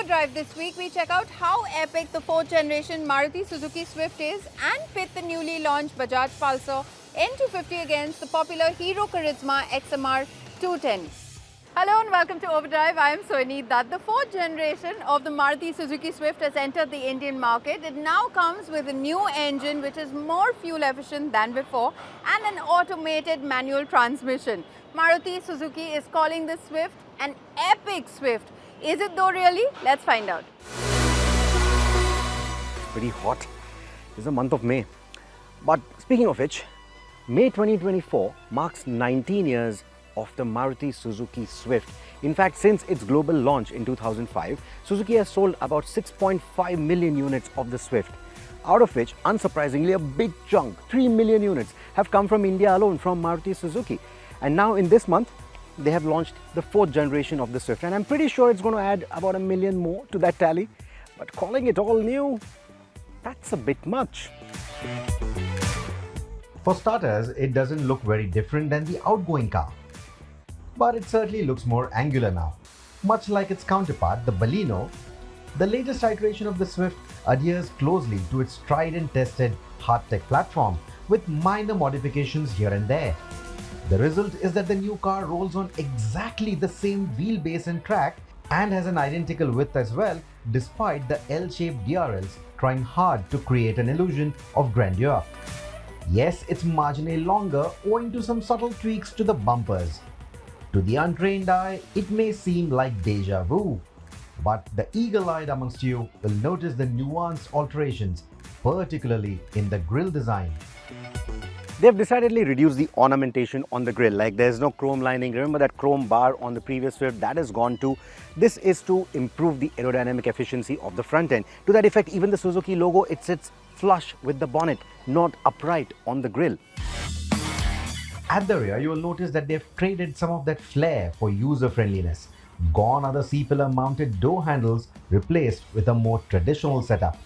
Overdrive this week, we check out how epic the 4th generation Maruti Suzuki Swift is and pit the newly launched Bajaj Pulsar N250 against the popular Hero Karizma XMR 210. Hello and welcome to Overdrive. I am Soini Dutt. The 4th generation of the Maruti Suzuki Swift has entered the Indian market. It now comes with a new engine which is more fuel efficient than before and an automated manual transmission. Maruti Suzuki is calling this Swift an epic Swift. Is it though really? Let's find out. It's pretty hot. It's the month of May. But speaking of which, May 2024 marks 19 years of the Maruti Suzuki Swift. In fact, since its global launch in 2005, Suzuki has sold about 6.5 million units of the Swift, out of which, unsurprisingly, a big chunk, 3 million units, have come from India alone, from Maruti Suzuki. And now in this month, they have launched the 4th generation of the Swift, and I'm pretty sure it's going to add about a million more to that tally. But calling it all new, that's a bit much. For starters, it doesn't look very different than the outgoing car. But it certainly looks more angular now. Much like its counterpart, the Baleno, the latest iteration of the Swift adheres closely to its tried and tested hard-tech platform with minor modifications here and there. The result is that the new car rolls on exactly the same wheelbase and track and has an identical width as well, despite the L-shaped DRLs trying hard to create an illusion of grandeur. Yes, it's marginally longer owing to some subtle tweaks to the bumpers. To the untrained eye, it may seem like deja vu, but the eagle-eyed amongst you will notice the nuanced alterations, particularly in the grille design. They've decidedly reduced the ornamentation on the grille. Like, there's no chrome lining. Remember that chrome bar on the previous Swift? That is gone too. This is to improve the aerodynamic efficiency of the front end. To that effect, even the Suzuki logo, it sits flush with the bonnet, not upright on the grille. At the rear, you will notice that they've traded some of that flair for user-friendliness. Gone are the C-pillar mounted door handles, replaced with a more traditional setup.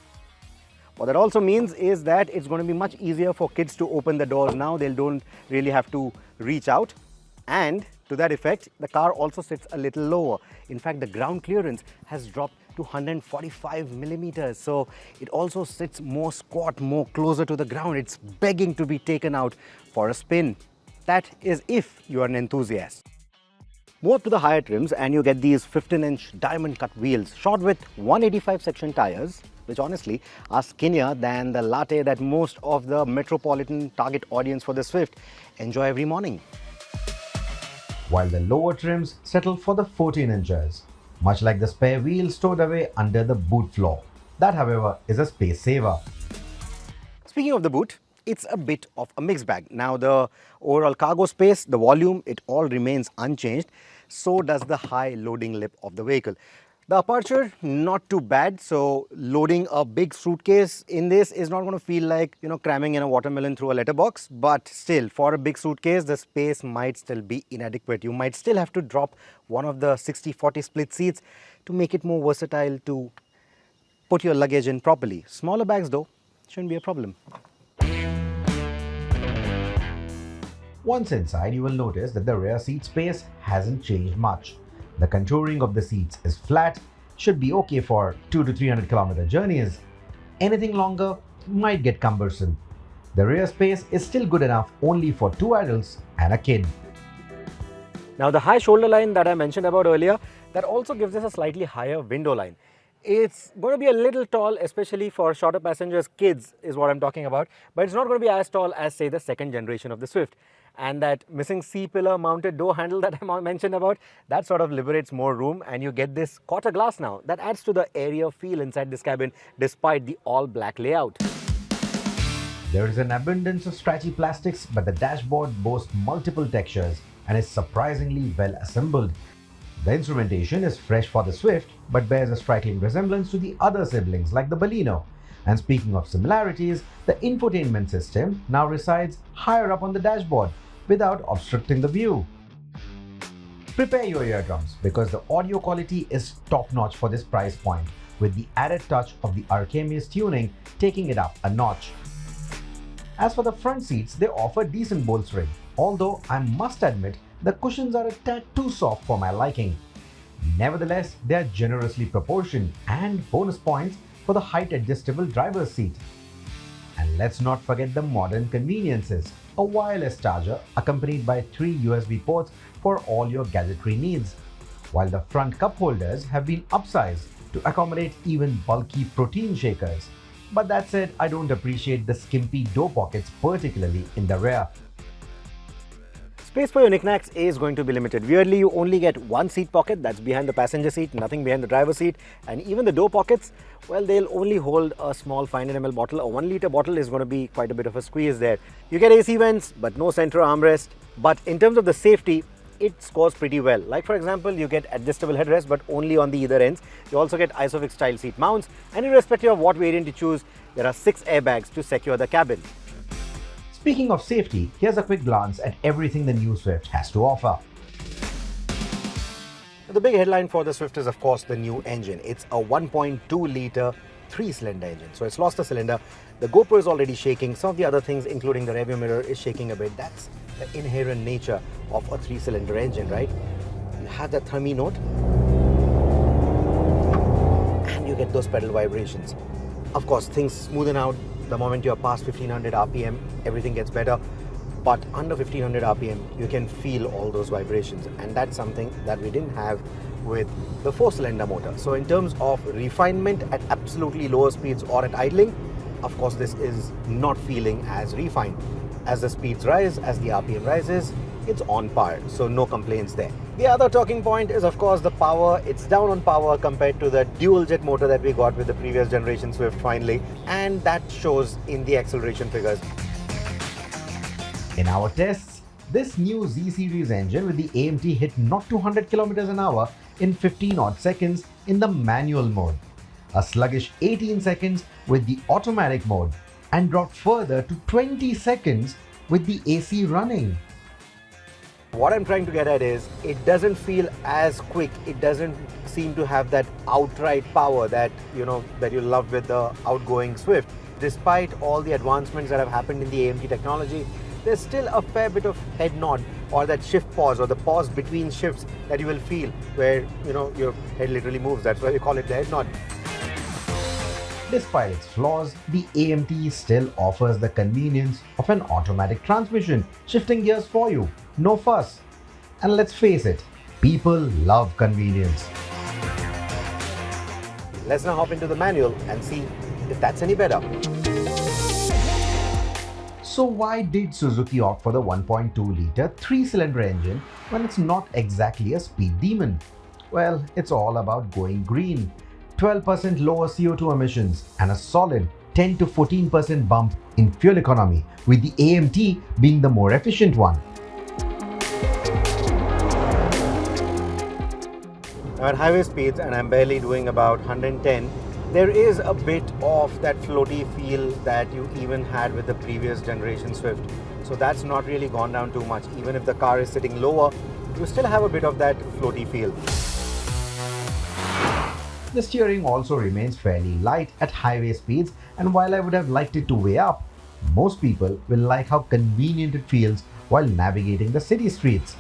What that also means is that it's going to be much easier for kids to open the doors now. They don't really have to reach out. And to that effect, the car also sits a little lower. In fact, the ground clearance has dropped to 145 millimeters. So it also sits more squat, more closer to the ground. It's begging to be taken out for a spin. That is if you are an enthusiast. Move up to the higher trims and you get these 15-inch diamond cut wheels, shod with 185 section tires, which honestly are skinnier than the latte that most of the metropolitan target audience for the Swift enjoy every morning. While the lower trims settle for the 14 inches, much like the spare wheels stored away under the boot floor. That, however, is a space saver. Speaking of the boot, it's a bit of a mixed bag. Now, the overall cargo space, the volume, it all remains unchanged. So does the high loading lip of the vehicle. The aperture, not too bad. So loading a big suitcase in this is not going to feel like, cramming in a watermelon through a letterbox. But still, for a big suitcase, the space might still be inadequate. You might still have to drop one of the 60-40 split seats to make it more versatile to put your luggage in properly. Smaller bags though, shouldn't be a problem. Once inside, you will notice that the rear seat space hasn't changed much. The contouring of the seats is flat, should be okay for 200 to 300 kilometer journeys. Anything longer might get cumbersome. The rear space is still good enough only for 2 adults and a kid. Now, the high shoulder line that I mentioned about earlier, that also gives us a slightly higher window line. It's going to be a little tall, especially for shorter passengers. Kids is what I'm talking about, but it's not going to be as tall as, say, the 2nd generation of the Swift. And that missing C-pillar mounted door handle that I mentioned about, that sort of liberates more room, and you get this quarter glass now. That adds to the airier feel inside this cabin despite the all-black layout. There is an abundance of scratchy plastics, but the dashboard boasts multiple textures and is surprisingly well assembled. The instrumentation is fresh for the Swift, but bears a striking resemblance to the other siblings like the Baleno. And speaking of similarities, the infotainment system now resides higher up on the dashboard without obstructing the view. Prepare your eardrums because the audio quality is top-notch for this price point, with the added touch of the Archemius tuning taking it up a notch. As for the front seats, they offer decent bolstering, although I must admit the cushions are a tad too soft for my liking. Nevertheless, they are generously proportioned and bonus points for the height adjustable driver's seat. And let's not forget the modern conveniences. A wireless charger accompanied by 3 USB ports for all your gadgetry needs. While the front cup holders have been upsized to accommodate even bulky protein shakers. But that said, I don't appreciate the skimpy door pockets, particularly in the rear. Space for your knickknacks is going to be limited. Weirdly, you only get one seat pocket, that's behind the passenger seat, nothing behind the driver's seat. And even the door pockets, well, they'll only hold a small 500 ml bottle. A 1 litre bottle is going to be quite a bit of a squeeze there. You get AC vents, but no center armrest. But in terms of the safety, it scores pretty well. Like for example, you get adjustable headrest, but only on the either ends. You also get Isofix style seat mounts, and irrespective of what variant you choose, there are 6 airbags to secure the cabin. Speaking of safety, here's a quick glance at everything the new Swift has to offer. The big headline for the Swift is of course the new engine. It's a 1.2 litre 3-cylinder engine. So it's lost a cylinder. The GoPro is already shaking. Some of the other things, including the rearview mirror, is shaking a bit. That's the inherent nature of a 3-cylinder engine, right? You have that thummy note and you get those pedal vibrations. Of course, things smoothen out the moment you're past 1500 RPM, everything gets better. But under 1500 RPM, you can feel all those vibrations, and that's something that we didn't have with the 4-cylinder motor. So in terms of refinement at absolutely lower speeds or at idling, of course this is not feeling as refined. As the speeds rise, as the RPM rises, it's on par, so no complaints there. The other talking point is of course the power. It's down on power compared to the dual jet motor that we got with the previous generation Swift finally, and that shows in the acceleration figures. In our tests, this new Z series engine with the AMT hit not 200 km an hour in 15 odd seconds in the manual mode, a sluggish 18 seconds with the automatic mode, and dropped further to 20 seconds with the AC running. What I'm trying to get at is, it doesn't feel as quick. It doesn't seem to have that outright power that you love with the outgoing Swift. Despite all the advancements that have happened in the AMT technology, there's still a fair bit of head nod, or that shift pause, or the pause between shifts that you will feel where your head literally moves. That's why we call it the head nod. Despite its flaws, the AMT still offers the convenience of an automatic transmission, shifting gears for you. No fuss. And let's face it, people love convenience. Let's now hop into the manual and see if that's any better. So why did Suzuki opt for the 1.2 litre 3-cylinder engine when it's not exactly a speed demon? Well, it's all about going green. 12% lower CO2 emissions and a solid 10 to 14% bump in fuel economy, with the AMT being the more efficient one. Now at highway speeds, and I'm barely doing about 110, there is a bit of that floaty feel that you even had with the previous generation Swift. So that's not really gone down too much. Even if the car is sitting lower, you still have a bit of that floaty feel. The steering also remains fairly light at highway speeds, and while I would have liked it to weigh up, most people will like how convenient it feels while navigating the city streets.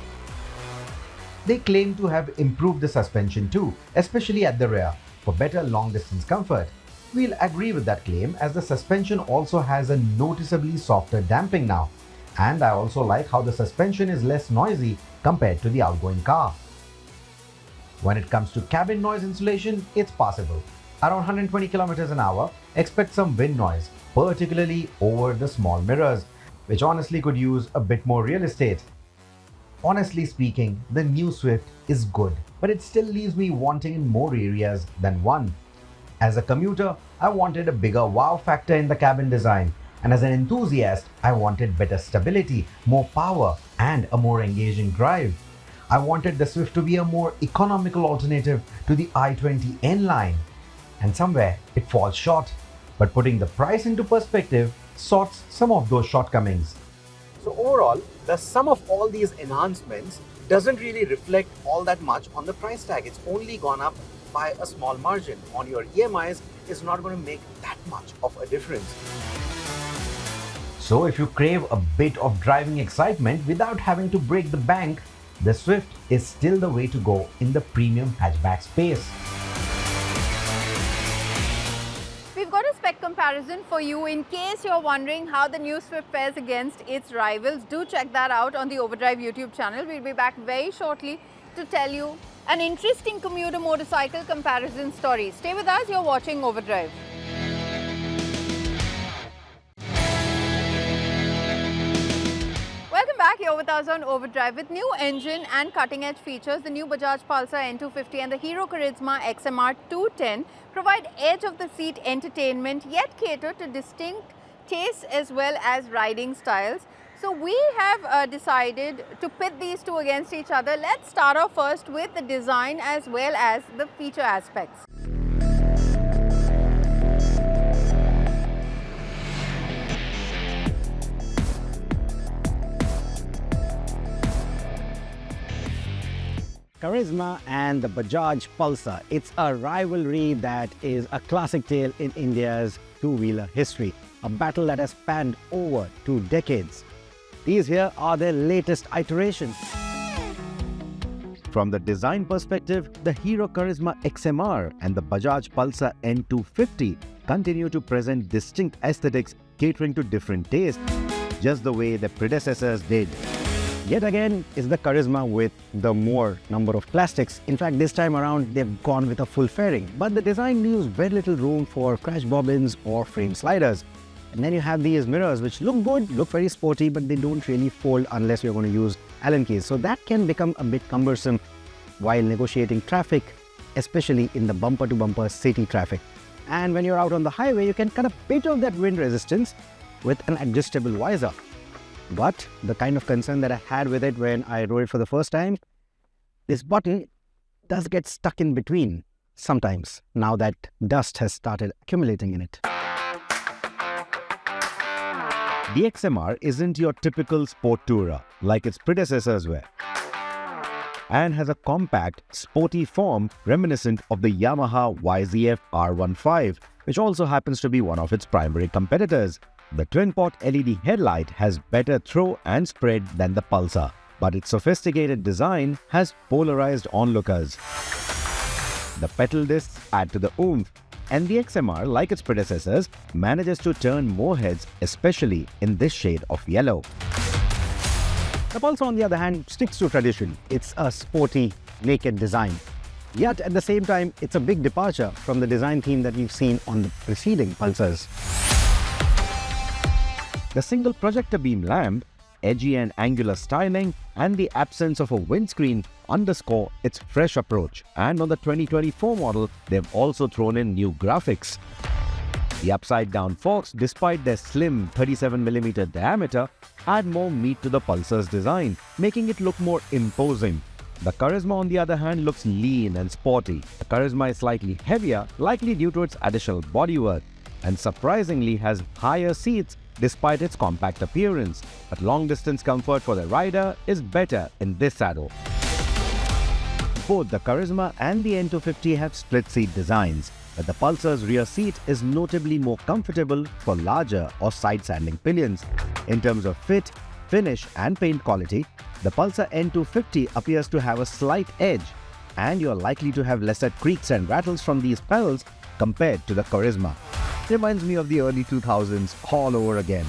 They claim to have improved the suspension too, especially at the rear, for better long-distance comfort. We'll agree with that claim, as the suspension also has a noticeably softer damping now, and I also like how the suspension is less noisy compared to the outgoing car. When it comes to cabin noise insulation, it's passable. Around 120 km an hour, expect some wind noise, particularly over the small mirrors, which honestly could use a bit more real estate. Honestly speaking, the new Swift is good, but it still leaves me wanting in more areas than one. As a commuter, I wanted a bigger wow factor in the cabin design, and as an enthusiast, I wanted better stability, more power, and a more engaging drive. I wanted the Swift to be a more economical alternative to the i20N line, and somewhere it falls short, but putting the price into perspective sorts some of those shortcomings. So overall, the sum of all these enhancements doesn't really reflect all that much on the price tag. It's only gone up by a small margin. On your EMIs, it's not going to make that much of a difference. So if you crave a bit of driving excitement without having to break the bank, the Swift is still the way to go in the premium hatchback space. We've got a spec comparison for you in case you're wondering how the new Swift fares against its rivals. Do check that out on the Overdrive YouTube channel. We'll be back very shortly to tell you an interesting commuter motorcycle comparison story. Stay with us, you're watching Overdrive. Welcome back, you're with us on Overdrive. With new engine and cutting-edge features, the new Bajaj Pulsar N250 and the Hero Karizma XMR 210 provide edge-of-the-seat entertainment, yet cater to distinct tastes as well as riding styles. So we have decided to pit these two against each other. Let's start off first with the design as well as the feature aspects. Karizma and the Bajaj Pulsar. It's a rivalry that is a classic tale in India's two-wheeler history. A battle that has spanned over 2 decades. These here are their latest iterations. From the design perspective, the Hero Karizma XMR and the Bajaj Pulsar N250 continue to present distinct aesthetics catering to different tastes, just the way their predecessors did. Yet again is the Karizma with the more number of plastics. In fact, this time around they've gone with a full fairing, but the design leaves very little room for crash bobbins or frame sliders. And then you have these mirrors which look good, look very sporty, but they don't really fold unless you're going to use Allen keys. So that can become a bit cumbersome while negotiating traffic, especially in the bumper-to-bumper city traffic. And when you're out on the highway, you can cut a bit of that wind resistance with an adjustable visor. But the kind of concern that I had with it when I rode it for the first time, this button does get stuck in between sometimes, now that dust has started accumulating in it. The XMR isn't your typical sport tourer like its predecessors were, and has a compact, sporty form reminiscent of the Yamaha YZF R15, which also happens to be one of its primary competitors. The twin-pot LED headlight has better throw and spread than the Pulsar, but its sophisticated design has polarized onlookers. The petal discs add to the oomph, and the XMR, like its predecessors, manages to turn more heads, especially in this shade of yellow. The Pulsar, on the other hand, sticks to tradition. It's a sporty, naked design. Yet at the same time, it's a big departure from the design theme that we've seen on the preceding Pulsars. The single projector beam lamp, edgy and angular styling, and the absence of a windscreen underscore its fresh approach. And on the 2024 model, they've also thrown in new graphics. The upside-down forks, despite their slim 37mm diameter, add more meat to the Pulsar's design, making it look more imposing. The Karizma, on the other hand, looks lean and sporty. The Karizma is slightly heavier, likely due to its additional bodywork, and surprisingly has higher seats despite its compact appearance. But long-distance comfort for the rider is better in this saddle. Both the Karizma and the N250 have split-seat designs, but the Pulsar's rear seat is notably more comfortable for larger or side-standing pillions. In terms of fit, finish and paint quality, the Pulsar N250 appears to have a slight edge, and you're likely to have lesser creaks and rattles from these pedals compared to the Karizma. Reminds me of the early 2000s all over again.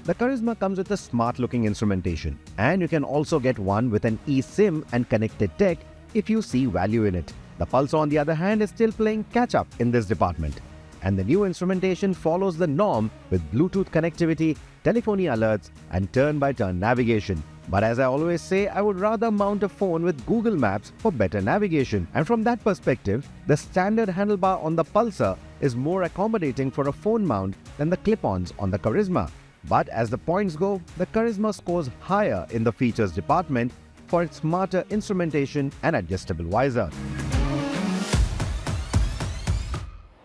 The Karizma comes with a smart-looking instrumentation, and you can also get one with an eSIM and connected tech if you see value in it. The Pulsar, on the other hand, is still playing catch-up in this department, and the new instrumentation follows the norm with Bluetooth connectivity, telephony alerts, and turn-by-turn navigation. But as I always say, I would rather mount a phone with Google Maps for better navigation. And from that perspective, the standard handlebar on the Pulsar is more accommodating for a phone mount than the clip-ons on the Karizma. But as the points go, the Karizma scores higher in the features department for its smarter instrumentation and adjustable visor.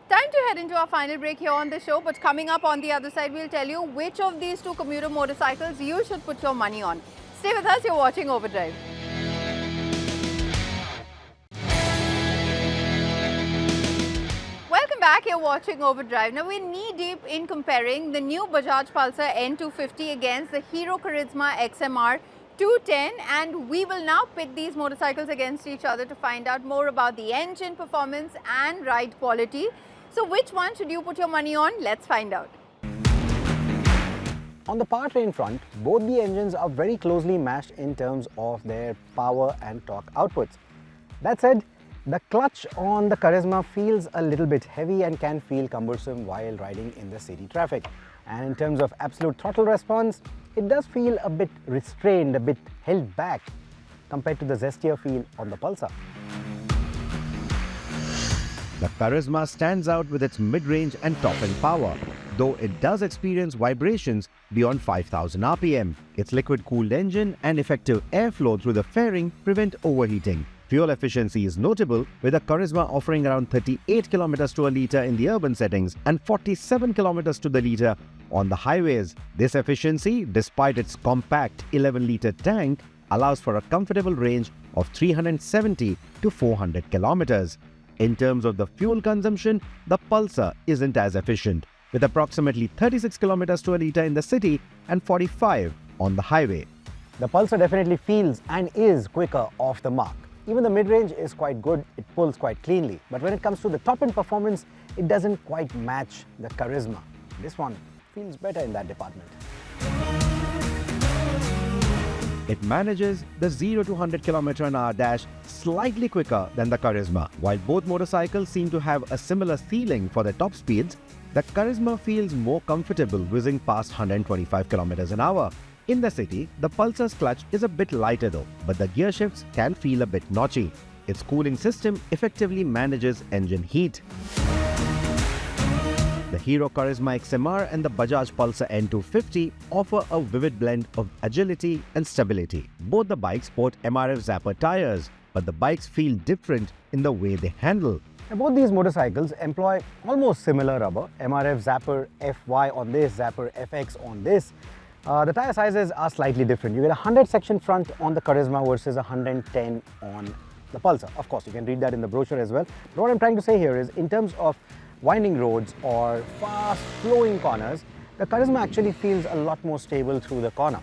Time to head into our final break here on the show, but coming up on the other side, we'll tell you which of these two commuter motorcycles you should put your money on. Stay with us, you're watching Overdrive. Welcome Welcome back. You're watching Overdrive. Now we're knee deep in comparing the new Bajaj Pulsar N250 against the Hero Karizma XMR 210, and we will now pit these motorcycles against each other to find out more about the engine performance and ride quality. So which one should you put your money on? Let's find out. On the powertrain front, both the engines are very closely matched in terms of their power and torque outputs. That said, the clutch on the Karizma feels a little bit heavy and can feel cumbersome while riding in the city traffic. And in terms of absolute throttle response, it does feel a bit restrained, a bit held back compared to the zestier feel on the Pulsar. The Karizma stands out with its mid-range and top-end power, though it does experience vibrations beyond 5000 RPM. Its liquid-cooled engine and effective airflow through the fairing prevent overheating. Fuel efficiency is notable, with the Karizma offering around 38 km to a litre in the urban settings and 47 km to the litre on the highways. This efficiency, despite its compact 11-litre tank, allows for a comfortable range of 370 to 400 km. In terms of the fuel consumption, the Pulsar isn't as efficient, with approximately 36 km to a litre in the city and 45 on the highway. The Pulsar definitely feels and is quicker off the mark. Even the mid-range is quite good, it pulls quite cleanly. But when it comes to the top-end performance, it doesn't quite match the Karizma. This one feels better in that department. It manages the 0 to 100 km/h dash slightly quicker than the Karizma. While both motorcycles seem to have a similar ceiling for their top speeds, the Karizma feels more comfortable whizzing past 125 km/h. In the city, the Pulsar's clutch is a bit lighter though, but the gear shifts can feel a bit notchy. Its cooling system effectively manages engine heat. The Hero Karizma XMR and the Bajaj Pulsar N250 offer a vivid blend of agility and stability. Both the bikes sport MRF Zapper tires, but the bikes feel different in the way they handle. Now, both these motorcycles employ almost similar rubber, MRF Zapper FY on this, Zapper FX on this. The tire sizes are slightly different. You get a 100 section front on the Karizma versus a 110 on the Pulsar. Of course, you can read that in the brochure as well. But what I'm trying to say here is, in terms of winding roads or fast flowing corners, the Karizma actually feels a lot more stable through the corner.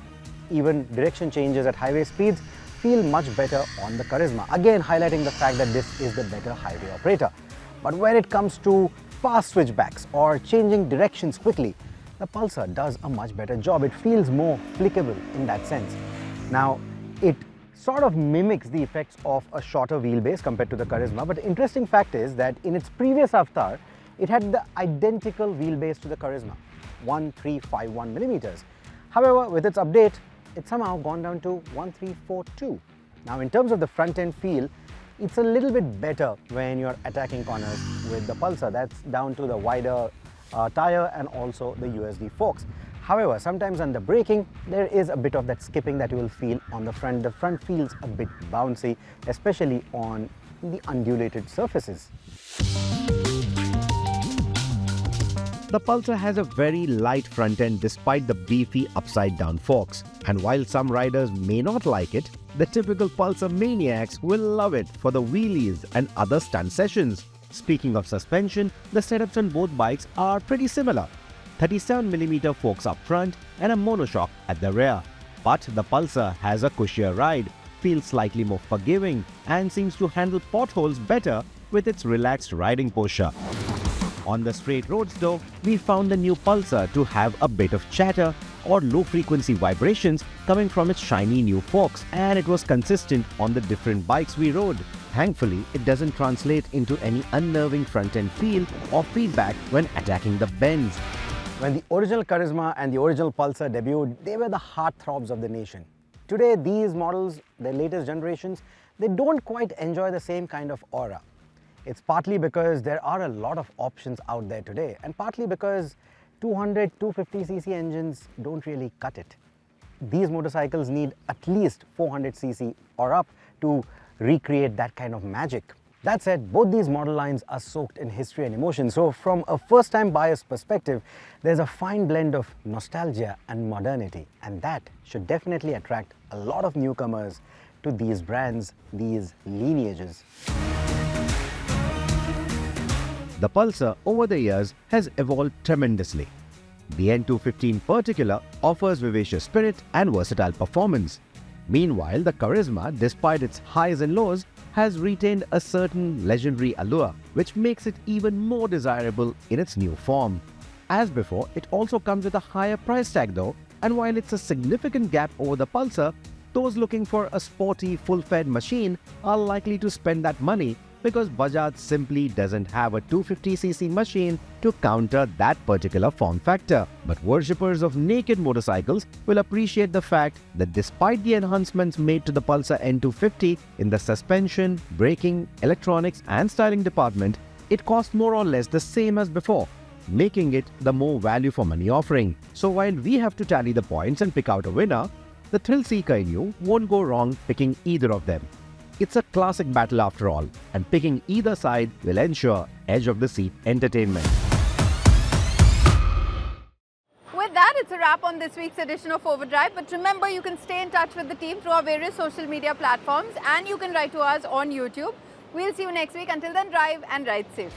Even direction changes at highway speeds feel much better on the Karizma, again highlighting the fact that this is the better highway operator. But when it comes to fast switchbacks or changing directions quickly, the Pulsar does a much better job. It feels more flickable in that sense. Now, it sort of mimics the effects of a shorter wheelbase compared to the Karizma, but the interesting fact is that in its previous avatar, it had the identical wheelbase to the Karizma, 1351 millimeters. However, with its update, it's somehow gone down to 1342. Now, in terms of the front end feel, it's a little bit better when you're attacking corners with the Pulsar. That's down to the wider tire and also the USD forks. However, sometimes under braking, there is a bit of that skipping that you will feel on the front. The front feels a bit bouncy, especially on the undulated surfaces. The Pulsar has a very light front end despite the beefy upside-down forks. And while some riders may not like it, the typical Pulsar maniacs will love it for the wheelies and other stunt sessions. Speaking of suspension, the setups on both bikes are pretty similar. 37mm forks up front and a monoshock at the rear. But the Pulsar has a cushier ride, feels slightly more forgiving and seems to handle potholes better with its relaxed riding posture. On the straight roads though, we found the new Pulsar to have a bit of chatter or low-frequency vibrations coming from its shiny new forks, and it was consistent on the different bikes we rode. Thankfully, it doesn't translate into any unnerving front-end feel or feedback when attacking the bends. When the original Karizma and the original Pulsar debuted, they were the heartthrobs of the nation. Today, these models, their latest generations, they don't quite enjoy the same kind of aura. It's partly because there are a lot of options out there today, and partly because 200, 250cc engines don't really cut it. These motorcycles need at least 400cc or up to recreate that kind of magic. That said, both these model lines are soaked in history and emotion, so from a first-time buyer's perspective, there's a fine blend of nostalgia and modernity, and that should definitely attract a lot of newcomers to these brands, these lineages. The Pulsar over the years has evolved tremendously. The N250 in particular offers vivacious spirit and versatile performance. Meanwhile, the Karizma, despite its highs and lows, has retained a certain legendary allure, which makes it even more desirable in its new form. As before, it also comes with a higher price tag though, and while it's a significant gap over the Pulsar, those looking for a sporty, full-fed machine are likely to spend that money because Bajaj simply doesn't have a 250cc machine to counter that particular form factor. But worshippers of naked motorcycles will appreciate the fact that despite the enhancements made to the Pulsar N250 in the suspension, braking, electronics and styling department, it costs more or less the same as before, making it the more value for money offering. So while we have to tally the points and pick out a winner, the thrill seeker in you won't go wrong picking either of them. It's a classic battle after all, and picking either side will ensure edge of the seat entertainment. With that, it's a wrap on this week's edition of Overdrive. But remember, you can stay in touch with the team through our various social media platforms, and you can write to us on YouTube. We'll see you next week. Until then, drive and ride safe.